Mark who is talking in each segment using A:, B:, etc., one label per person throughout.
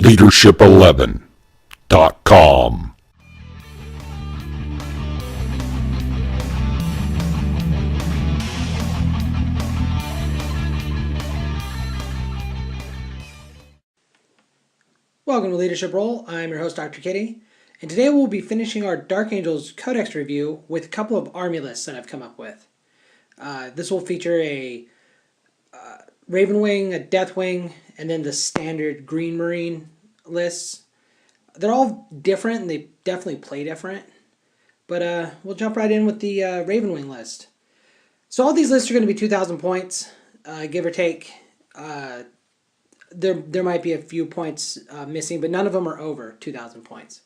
A: Leadership11.com.
B: Welcome to Leadership Role. I'm your host, Dr. Kitty, and today we'll be finishing our Dark Angels Codex review with a couple of army lists that I've come up with. This will feature a Ravenwing, a Deathwing, and then the standard Green Marine lists. They're all different and they definitely play different, but we'll jump right in with the Ravenwing list. So all these lists are going to be 2,000 points, give or take. There might be a few points missing, but none of them are over 2,000 points.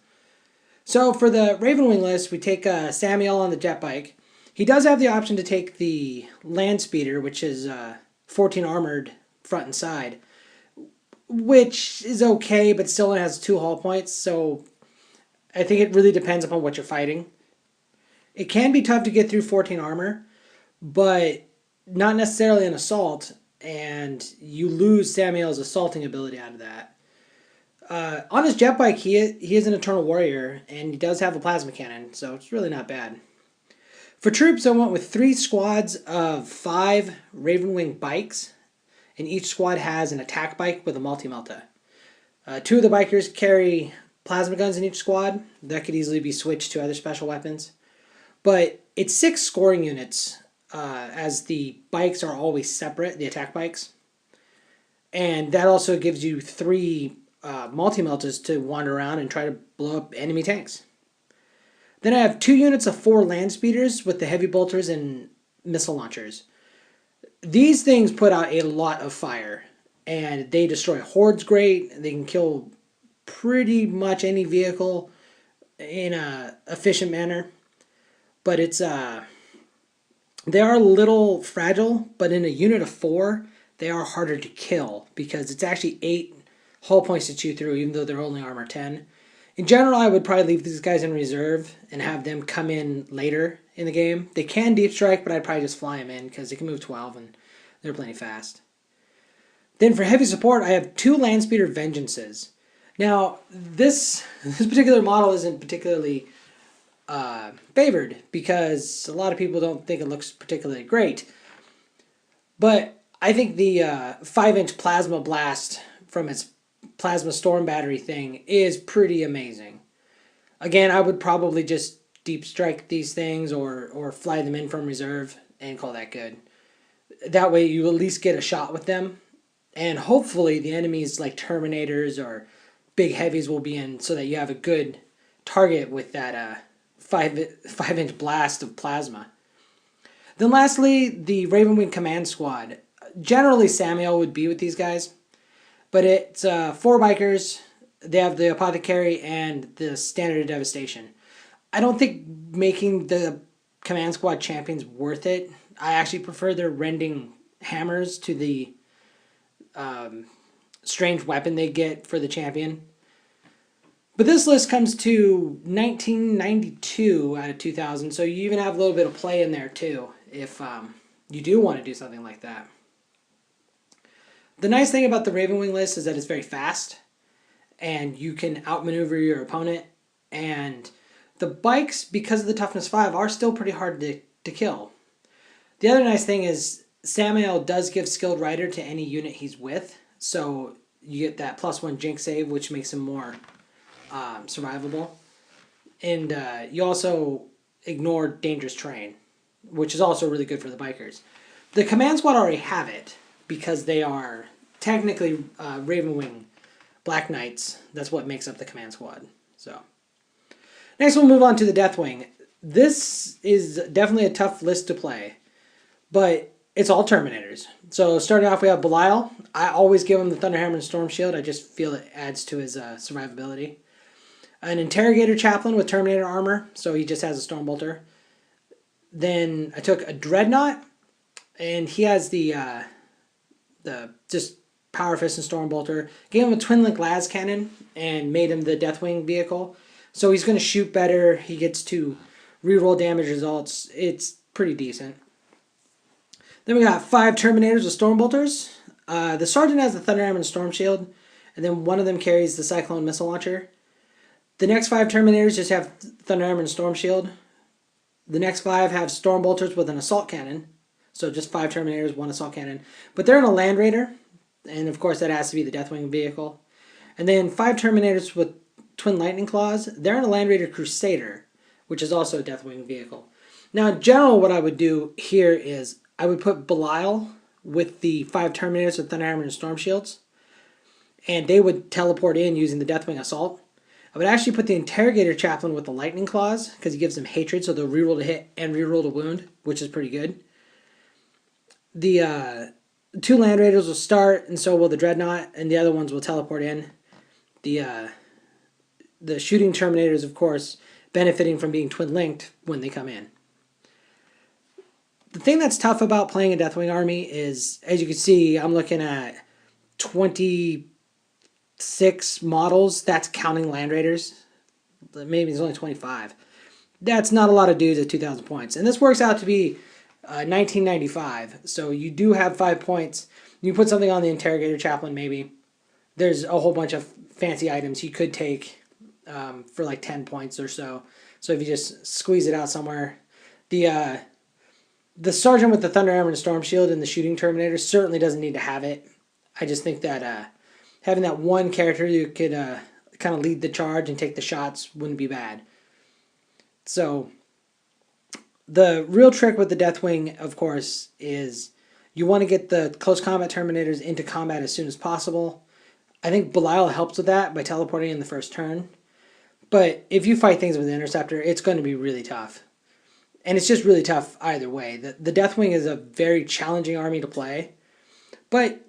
B: So for the Ravenwing list, we take Samuel on the jet bike. He does have the option to take the land speeder, which is 14 armored front and side, which is okay, but still only has 2 hull points. So I think it really depends upon what you're fighting. It can be tough to get through 14 armor, but not necessarily an assault. And you lose Samuel's assaulting ability out of that. On his jet bike, he is an Eternal Warrior, and he does have a plasma cannon, so it's really not bad. For troops, I went with 3 squads of 5 Ravenwing bikes, and each squad has an attack bike with a multi-melta. 2 of the bikers carry plasma guns in each squad. That could easily be switched to other special weapons. But it's 6 scoring units, as the bikes are always separate, the attack bikes. And that also gives you 3 multi-meltas to wander around and try to blow up enemy tanks. Then I have 2 units of 4 land speeders with the heavy bolters and missile launchers. These things put out a lot of fire, and they destroy hordes great. They can kill pretty much any vehicle in an efficient manner. But it's they are a little fragile, but in a unit of 4, they are harder to kill because it's actually 8 hull points to chew through, even though they're only armor 10. In general, I would probably leave these guys in reserve and have them come in later in the game. They can deep strike, but I'd probably just fly them in because they can move 12 and they're plenty fast. Then for heavy support, I have 2 Landspeeder Vengeances. Now, this particular model isn't particularly favored because a lot of people don't think it looks particularly great. But I think the 5-inch plasma blast from its plasma storm battery thing is pretty amazing. Again, I would probably just deep strike these things or fly them in from reserve and call that good. That way you at least get a shot with them, and hopefully the enemies like Terminators or big heavies will be in so that you have a good target with that 5-inch blast of plasma. Then lastly, the Ravenwing Command Squad. Generally Samuel would be with these guys, but it's 4 bikers. They have the Apothecary and the Standard of Devastation. I don't think making the Command Squad champions worth it. I actually prefer their rending hammers to the strange weapon they get for the champion. But this list comes to 1992 out of 2,000, so you even have a little bit of play in there too, if you do want to do something like that. The nice thing about the Ravenwing list is that it's very fast, and you can outmaneuver your opponent, and the bikes, because of the toughness 5, are still pretty hard to kill. The other nice thing is Samuel does give Skilled Rider to any unit he's with, so you get that +1 Jinx save, which makes him more survivable. And you also ignore dangerous terrain, which is also really good for the bikers. The Command Squad already have it because they are technically Ravenwing Black Knights. That's what makes up the Command Squad. So next we'll move on to the Deathwing. This is definitely a tough list to play, but it's all Terminators. So starting off we have Belial. I always give him the Thunderhammer and Storm Shield. I just feel it adds to his survivability. An Interrogator Chaplain with Terminator armor, so he just has a Storm Bolter. Then I took a Dreadnought, and he has the just Power Fist and Storm Bolter. Gave him a Twin Link Las Cannon and made him the Deathwing vehicle. So he's going to shoot better. He gets to reroll damage results. It's pretty decent. Then we got 5 Terminators with Storm Bolters. The Sergeant has the Thunderhammer and Storm Shield. and then one of them carries the Cyclone missile launcher. The next 5 Terminators just have Thunder Hammer and Storm Shield. The next 5 have Storm Bolters with an Assault Cannon. So just 5 Terminators, 1 Assault Cannon. But they're in a Land Raider, and of course that has to be the Deathwing vehicle. And then 5 Terminators with Twin Lightning Claws. They're in a Land Raider Crusader, which is also a Deathwing vehicle. Now in general what I would do here is I would put Belial with the 5 Terminators with Thunder Hammer and Storm Shields. And they would teleport in using the Deathwing Assault. I would actually put the Interrogator Chaplain with the Lightning Claws, because he gives them hatred, so they'll reroll to hit and reroll to wound, which is pretty good. The 2 Land Raiders will start, and so will the Dreadnought, and the other ones will teleport in. The Shooting Terminators, of course, benefiting from being twin-linked when they come in. The thing that's tough about playing a Deathwing army is, as you can see, I'm looking at 26 models. That's counting Land Raiders. Maybe it's only 25. That's not a lot of dudes at 2,000 points. And this works out to be 1995. So you do have 5 points. You put something on the Interrogator Chaplain maybe. There's a whole bunch of fancy items you could take for like 10 points or so. So if you just squeeze it out somewhere. The Sergeant with the Thunder Hammer and Storm Shield and the Shooting Terminator certainly doesn't need to have it. I just think that having that one character who could kind of lead the charge and take the shots wouldn't be bad. So the real trick with the Deathwing, of course, is you want to get the close combat Terminators into combat as soon as possible. I think Belial helps with that by teleporting in the first turn. But if you fight things with the Interceptor, it's going to be really tough. And it's just really tough either way. The Deathwing is a very challenging army to play. But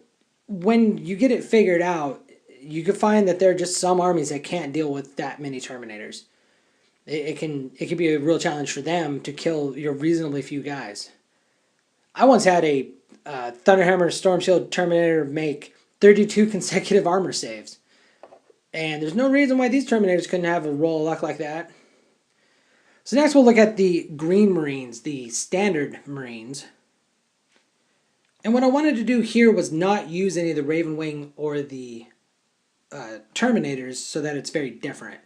B: when you get it figured out, you can find that there are just some armies that can't deal with that many Terminators. It can be a real challenge for them to kill your reasonably few guys. I once had a Thunderhammer Storm Shield Terminator make 32 consecutive armor saves. And there's no reason why these Terminators couldn't have a roll of luck like that. So next we'll look at the Green Marines, the Standard Marines. And what I wanted to do here was not use any of the Raven Wing or the Terminators so that it's very different.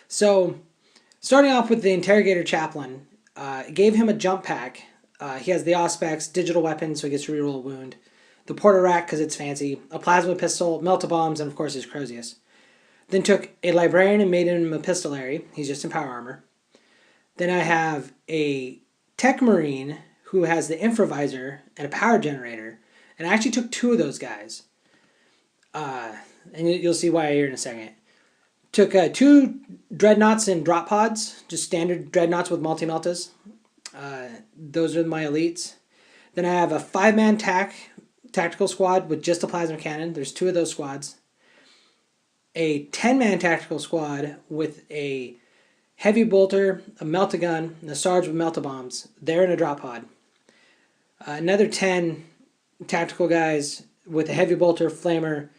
B: So starting off with the Interrogator Chaplain, gave him a jump pack. He has the Auspex, digital weapon, so he gets to reroll a wound. The Porter Rack, because it's fancy. A plasma pistol, Melta-Bombs, and of course his Crozius. Then took a Librarian and made him Epistolary. He's just in power armor. Then I have a Tech Marine who has the Infravisor and a Power Generator. And I actually took 2 of those guys. And you'll see why here in a second. Took 2 Dreadnoughts and Drop Pods. Just standard Dreadnoughts with multi-meltas. Those are my elites. Then I have a 5-man tactical squad with just a plasma cannon. There's 2 of those squads. A 10-man tactical squad with a heavy bolter, a melt-a-gun, and a Sarge with melta-bombs. They're in a drop pod. Another 10 tactical guys with a heavy bolter, flamer,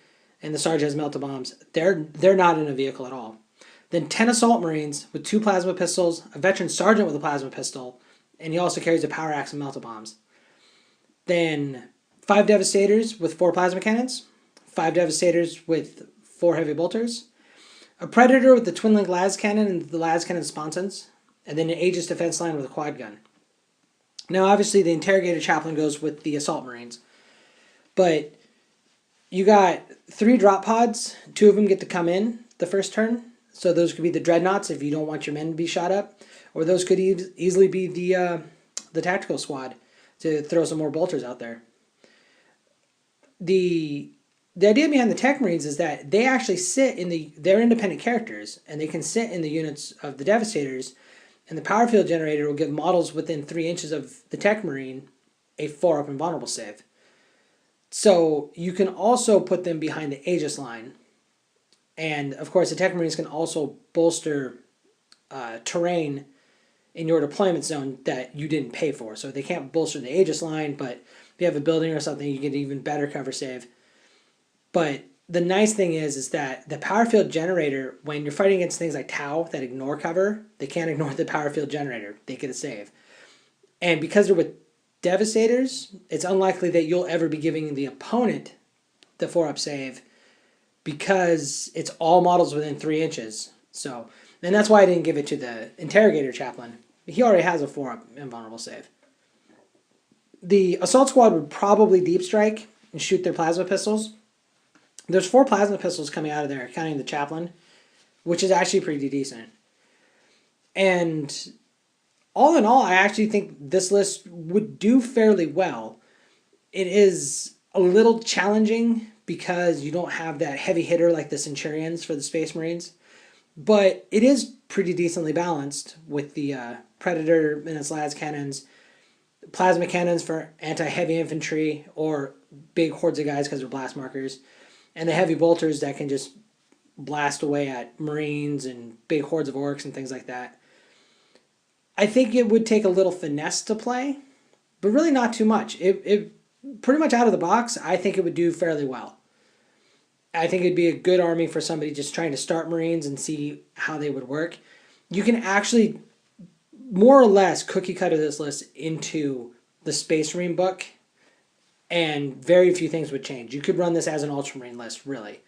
B: and the Sarge has melta-bombs. They're not in a vehicle at all. Then 10 assault marines with 2 plasma pistols, a veteran sergeant with a plasma pistol, and he also carries a power axe and melta-bombs. Then 5 devastators with 4 plasma cannons, 5 devastators with 4 heavy bolters, a Predator with the twin-link las cannon and the las cannon sponsons, and then an Aegis defense line with a quad gun. Now, obviously, the Interrogator Chaplain goes with the Assault Marines, but you got 3 drop pods. 2 of them get to come in the first turn, so those could be the Dreadnoughts if you don't want your men to be shot up, or those could easily be the Tactical Squad to throw some more bolters out there. The idea behind the Tech Marines is that they actually sit in they're independent characters, and they can sit in the units of the Devastators, and the Power Field Generator will give models within 3 inches of the Tech Marine a 4-up invulnerable save. So you can also put them behind the Aegis line, and of course the Tech Marines can also bolster terrain in your deployment zone that you didn't pay for. So they can't bolster the Aegis line, but if you have a building or something, you get an even better cover save. But the nice thing is that the Power Field Generator, when you're fighting against things like Tau that ignore cover, they can't ignore the Power Field Generator. They get a save. And because they're with Devastators, it's unlikely that you'll ever be giving the opponent the 4-up save because it's all models within 3 inches. So, and that's why I didn't give it to the Interrogator Chaplain. He already has a 4-up invulnerable save. The Assault Squad would probably deep strike and shoot their plasma pistols. There's 4 plasma pistols coming out of there, counting the Chaplain, which is actually pretty decent. And all in all, I actually think this list would do fairly well. It is a little challenging because you don't have that heavy hitter like the Centurions for the Space Marines. But it is pretty decently balanced with the Predator and its las cannons, plasma cannons for anti-heavy infantry or big hordes of guys because they're blast markers, and the heavy bolters that can just blast away at Marines and big hordes of orcs and things like that. I think it would take a little finesse to play, but really not too much. It pretty much out of the box, I think it would do fairly well. I think it'd be a good army for somebody just trying to start Marines and see how they would work. You can actually more or less cookie cutter this list into the Space Marine book, and very few things would change. You could run this as an Ultramarine list, really.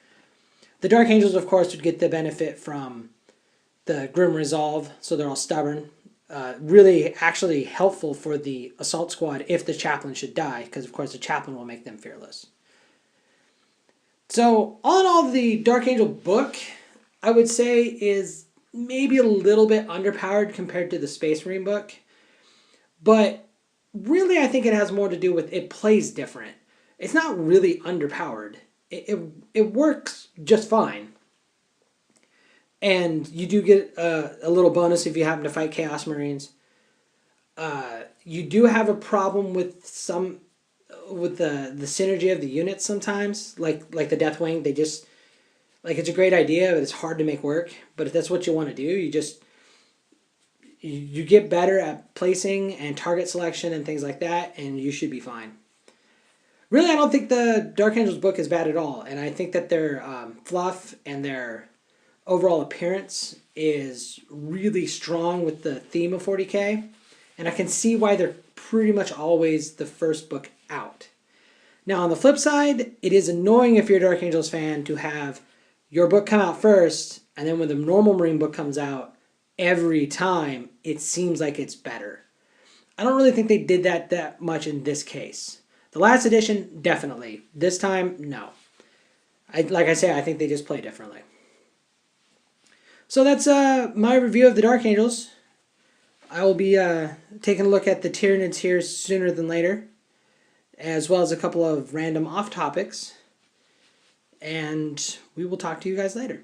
B: The Dark Angels, of course, would get the benefit from the Grim Resolve, so they're all stubborn. Really actually helpful for the Assault Squad if the Chaplain should die, because, of course, the Chaplain will make them fearless. So, all in all, the Dark Angel book, I would say, is maybe a little bit underpowered compared to the Space Marine book. But really, I think it has more to do with it plays different. It's not really underpowered. It works just fine. And you do get a little bonus if you happen to fight Chaos Marines. You do have a problem with the synergy of the units sometimes, like the Deathwing. They just, like, it's a great idea, but it's hard to make work. But if that's what you want to do, you get better at placing and target selection and things like that, and you should be fine. Really, I don't think the Dark Angels book is bad at all, and I think that their fluff and their overall appearance is really strong with the theme of 40k, and I can see why they're pretty much always the first book out. Now, on the flip side, it is annoying if you're a Dark Angels fan to have your book come out first, and then when the normal Marine book comes out, every time it seems like it's better. I don't really think they did that much in this case. The last edition, definitely. This time, no. Like I say, I think they just play differently. So that's my review of the Dark Angels. I will be taking a look at the Tyranids here sooner than later, as well as a couple of random off topics. And we will talk to you guys later.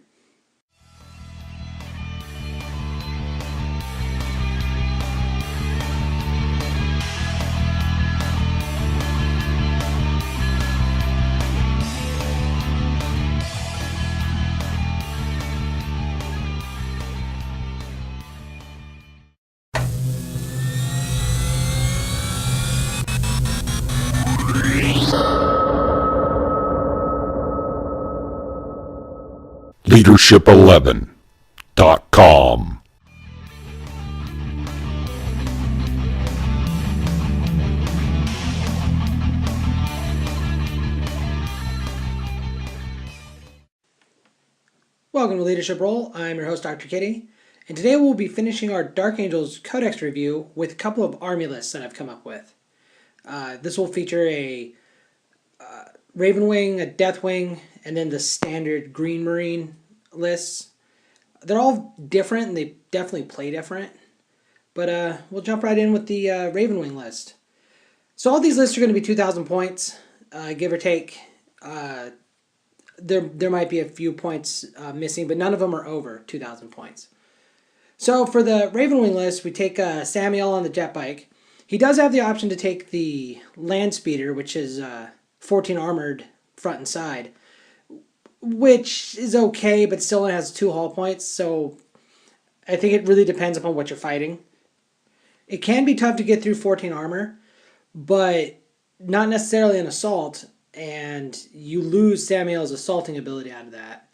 A: Leadership11.com.
B: Welcome to Leadership Roll. I'm your host, Dr. Kitty, and today we'll be finishing our Dark Angels Codex review with a couple of army lists that I've come up with. This will feature a Ravenwing, a Deathwing, and then the standard Green Marine lists. They're all different, and they definitely play different. But we'll jump right in with the Ravenwing list. So all these lists are going to be 2,000 points, give or take. There might be a few points missing, but none of them are over 2,000 points. So for the Ravenwing list, we take Samuel on the jet bike. He does have the option to take the land speeder, which is 14 armored front and side, which is okay, but still only has 2 hull points, so I think it really depends upon what you're fighting. It can be tough to get through 14 armor, but not necessarily an assault, and you lose Samuel's assaulting ability out of that.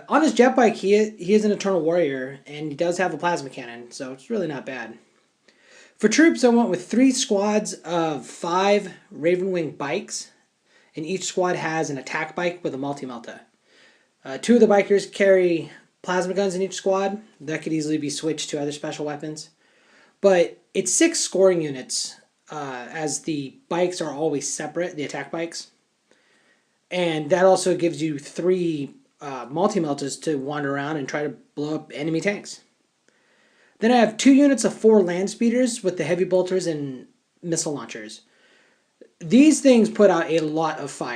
B: On his jet bike, he is an Eternal Warrior, and he does have a plasma cannon, so it's really not bad. For troops, I went with 3 squads of 5 Ravenwing bikes, and each squad has an attack bike with a multi-melta. 2 of the bikers carry plasma guns in each squad. That could easily be switched to other special weapons. But it's 6 scoring units, as the bikes are always separate, the attack bikes. And that also gives you 3 multi-meltas to wander around and try to blow up enemy tanks. Then I have 2 units of 4 land speeders with the heavy bolters and missile launchers. These things put out a lot of fire.